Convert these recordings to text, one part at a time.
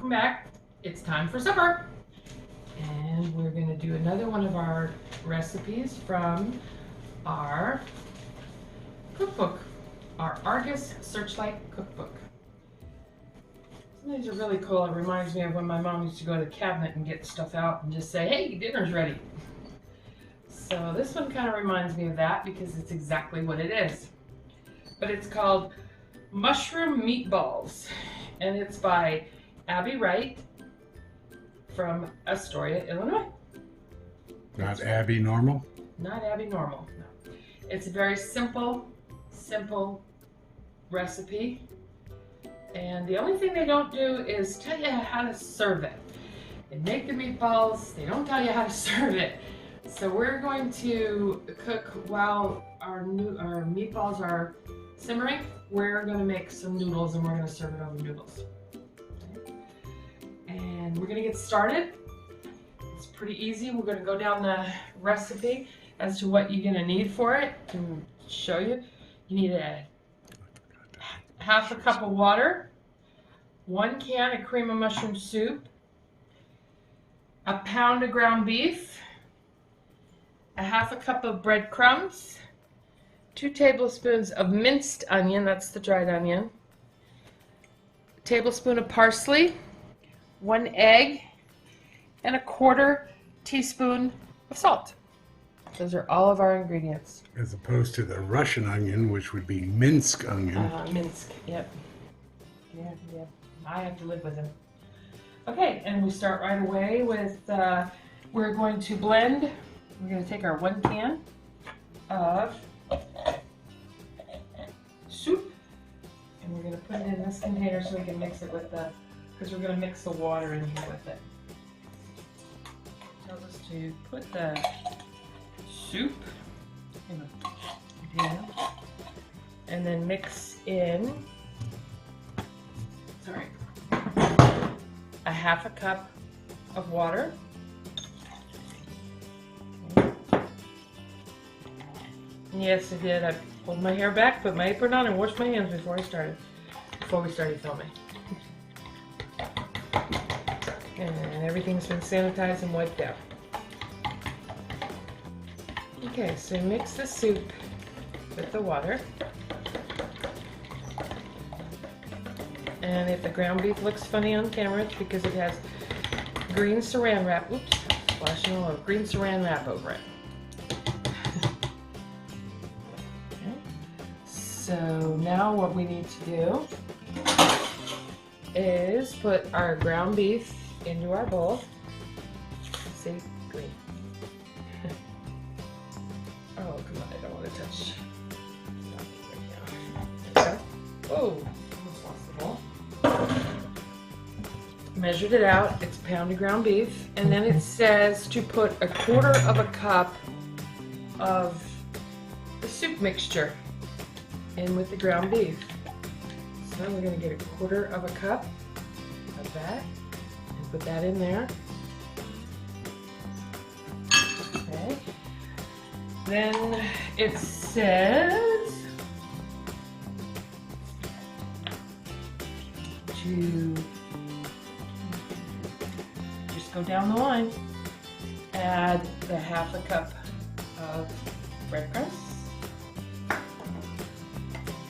welcome back. It's time for supper. And we're going to do another one of our recipes from our cookbook, our Argus Searchlight Cookbook. Some of these are really cool. It reminds me of when my mom used to go to the cabinet and get stuff out and just say, hey, dinner's ready. So this one kind of reminds me of that because it's exactly what it is. But it's called Mushroom Meatballs, and it's by Abby Wright from Astoria, Illinois. Not Abby Normal? Not Abby Normal, no. It's a very simple recipe, and the only thing they don't do is tell you how to serve it. They make the meatballs, they don't tell you how to serve it. So we're going to cook while our meatballs are simmering. We're going to make some noodles and we're going to serve it over noodles. Okay. And we're going to get started. It's pretty easy. We're going to go down the recipe as to what you're going to need for it to show you. You need a half a cup of water, 1 can of cream of mushroom soup, a pound of ground beef, a half a cup of breadcrumbs, 2 tablespoons of minced onion, that's the dried onion, a tablespoon of parsley, 1 egg, and a 1/4 teaspoon of salt. Those are all of our ingredients. As opposed to the Russian onion, which would be Minsk onion. Minsk, yep. Yeah. I have to live with them. Okay, and we start right away with, we're going to blend. We're going to take our 1 can of soup, and we're going to put it in this container so we can mix it with the, because we're going to mix the water in here with it. It tells us to put the soup in the container, and then mix in, a half a cup of water. Yes, I did. I pulled my hair back, put my apron on, and washed my hands before we started filming. And everything's been sanitized and wiped out. Okay, so mix the soup with the water. And if the ground beef looks funny on camera, it's because it has green saran wrap. Oops, splashing all over. Green saran wrap over it. So now what we need to do is put our ground beef into our bowl. See, green. Oh, come on, I don't want to touch. There we go. Oh, almost lost the bowl. Measured it out, it's a pound of ground beef, and then it says to put a 1/4 cup of the soup mixture in with the ground beef. So we're going to get a 1/4 cup of that and put that in there. Okay. Then it says to just go down the line. Add the half a cup of breadcrumbs,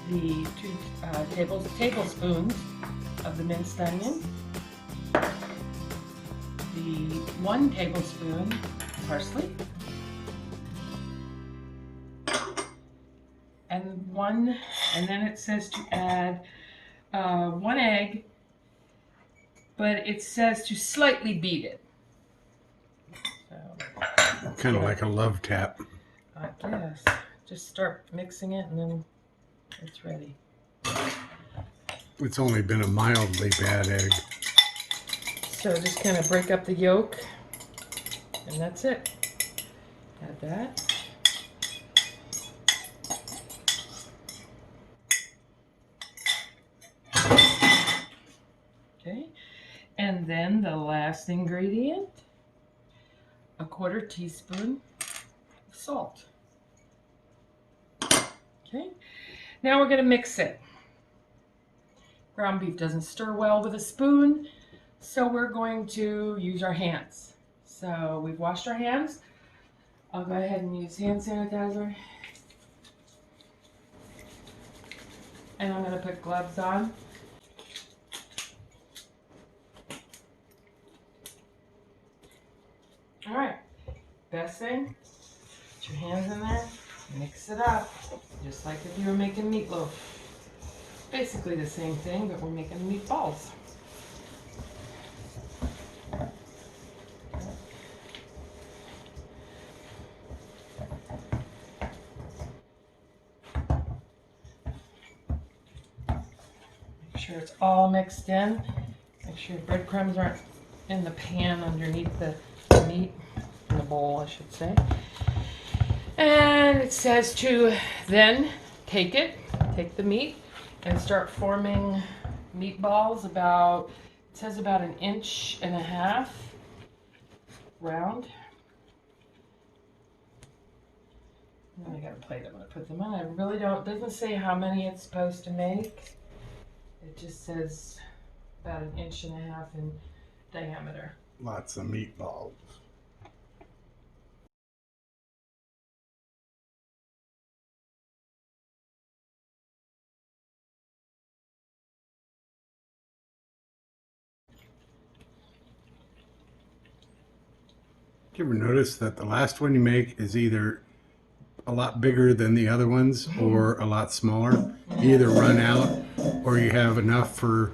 the 2 tablespoons of the minced onion, the 1 tablespoon parsley, and then it says to add 1 egg, but it says to slightly beat it. So, kind of like a love tap. I guess. Just start mixing it and then it's ready. It's only been a mildly bad egg. So just kind of break up the yolk, and that's it. Add that. Okay, and then the last ingredient, a 1/4 teaspoon of salt. Okay, now we're going to mix it. Ground beef doesn't stir well with a spoon, So we're going to use our hands. So we've washed our hands. I'll go ahead and use hand sanitizer. And I'm going to put gloves on. Alright, best thing, put your hands in there, mix it up, just like if you were making meatloaf. Basically the same thing, but we're making meatballs. Make sure it's all mixed in. Make sure your breadcrumbs aren't in the pan underneath the meat, in the bowl I should say. And it says to then take the meat and start forming meatballs about, it says about 1.5 inches round. And then I got a plate I'm going to put them on. I really don't, it doesn't say how many it's supposed to make. It just says about 1.5 inches in diameter. Lots of meatballs. Do you ever notice that the last one you make is either a lot bigger than the other ones or a lot smaller? You either run out or you have enough for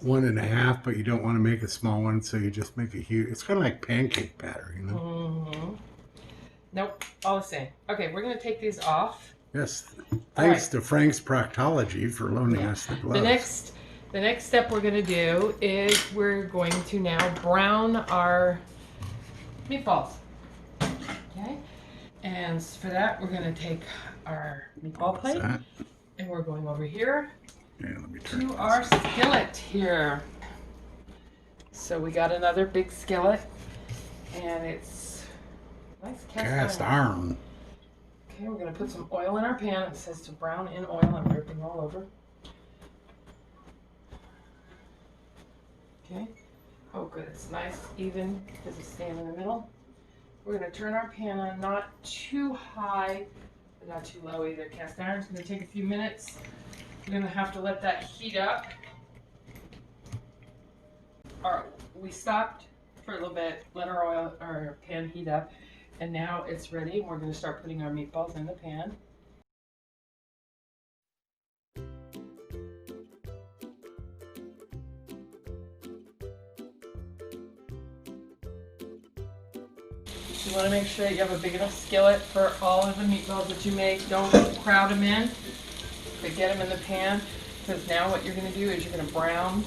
1.5, but you don't want to make a small one, so you just make a huge. It's kind of like pancake batter, you know? Mm-hmm. Nope, all the same. Okay, we're going to take these off. Yes, thanks to Frank's Proctology for loaning us the gloves. The next step we're going to do is we're going to now brown our meatballs. Okay, and for that we're going to take our meatball plate and we're going over here to our skillet here. So we got another big skillet and it's nice cast iron. Okay, we're going to put some oil in our pan. It says to brown in oil. I'm dripping all over. Okay. Oh, good. It's nice, even. Does it stand in the middle? We're going to turn our pan on, not too high, but not too low either. Cast iron's going to take a few minutes. We're going to have to let that heat up. All right, we stopped for a little bit, let our pan heat up, and now it's ready. We're going to start putting our meatballs in the pan. You want to make sure that you have a big enough skillet for all of the meatballs that you make. Don't crowd them in, but get them in the pan, because now what you're going to do is you're going to brown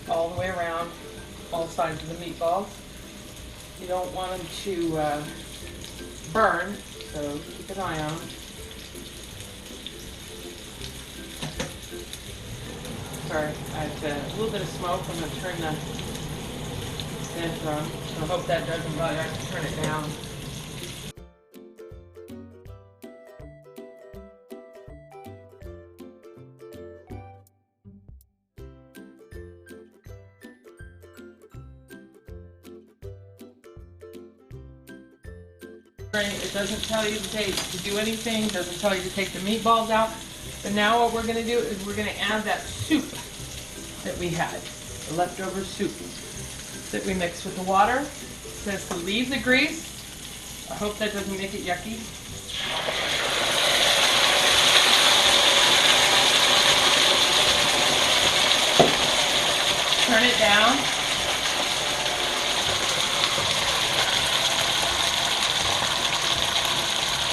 all the way around all sides of the meatballs. You don't want them to burn, so keep an eye on them. Sorry, I have a little bit of smoke. I'm going to turn the vent on. I hope that doesn't bother. I have to turn it down. It doesn't tell you to do anything, doesn't tell you to take the meatballs out. But now what we're going to do is we're going to add that soup that we had, the leftover soup that we mixed with the water. It says to leave the grease. I hope that doesn't make it yucky. Turn it down.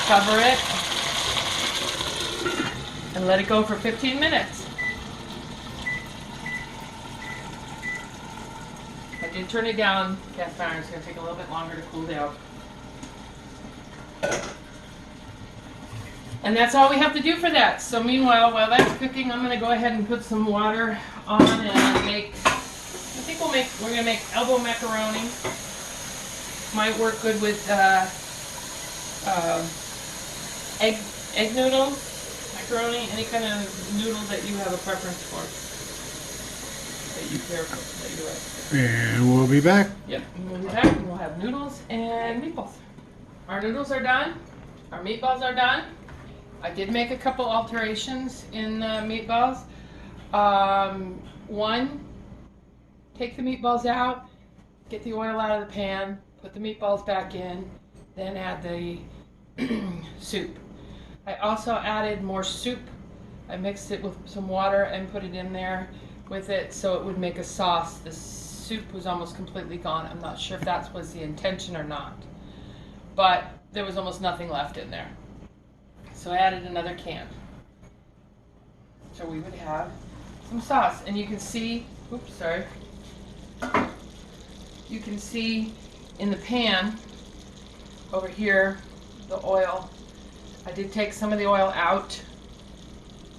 Cover it and let it go for 15 minutes. I did turn it down. Cast iron is going to take a little bit longer to cool down. And that's all we have to do for that. So meanwhile, while that's cooking, I'm going to go ahead and put some water on and make, I think we're going to make elbow macaroni. Might work good with egg noodles, macaroni, any kind of noodle that you have a preference for. that you care for, that you like. And we'll be back. Yep, and we'll be back and we'll have noodles and meatballs. Our noodles are done. Our meatballs are done. I did make a couple alterations in the meatballs. One, take the meatballs out, get the oil out of the pan, put the meatballs back in, then add the soup. I also added more soup. I mixed it with some water and put it in there with it so it would make a sauce. The soup was almost completely gone. I'm not sure if that was the intention or not, but there was almost nothing left in there. So I added another can. So we would have some sauce, and you can see, oops, sorry. You can see in the pan over here, the oil. I did take some of the oil out,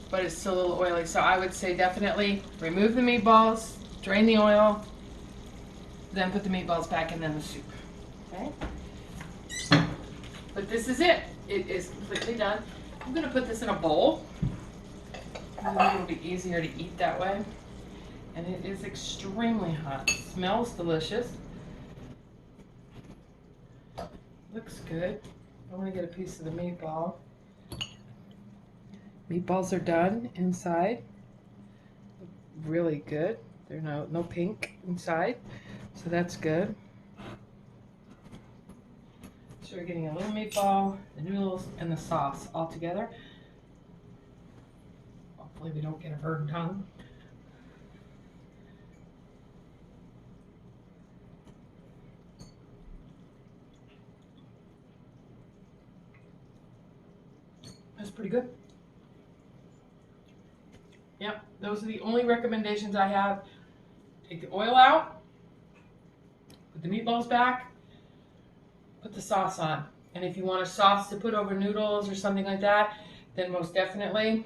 but it's still a little oily. So I would say definitely remove the meatballs, drain the oil, then put the meatballs back and then the soup. Okay? But this is it. It is completely done. I'm gonna put this in a bowl. I think it'll be easier to eat that way. And it is extremely hot. It smells delicious. Looks good. I want to get a piece of the meatball. Meatballs are done inside. Really good. They're no pink inside, so that's good. So we're getting a little meatball, the noodles, and the sauce all together. Hopefully we don't get a burnt tongue. That's pretty good. Yep, those are the only recommendations I have. Take the oil out, put the meatballs back, put the sauce on. And if you want a sauce to put over noodles or something like that, then most definitely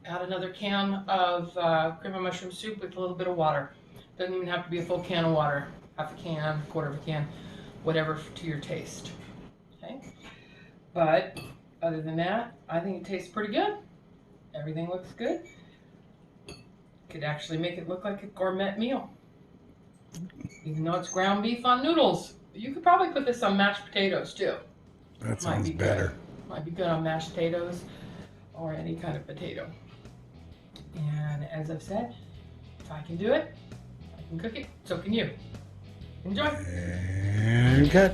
add another can of cream of mushroom soup with a little bit of water. Doesn't even have to be a full can of water. Half a can, quarter of a can, whatever to your taste. Okay? But other than that, I think it tastes pretty good. Everything looks good. Could actually make it look like a gourmet meal. Even though it's ground beef on noodles. You could probably put this on mashed potatoes too. That sounds better. Might be good on mashed potatoes or any kind of potato. And as I've said, if I can do it, I can cook it, so can you. Enjoy. And cut.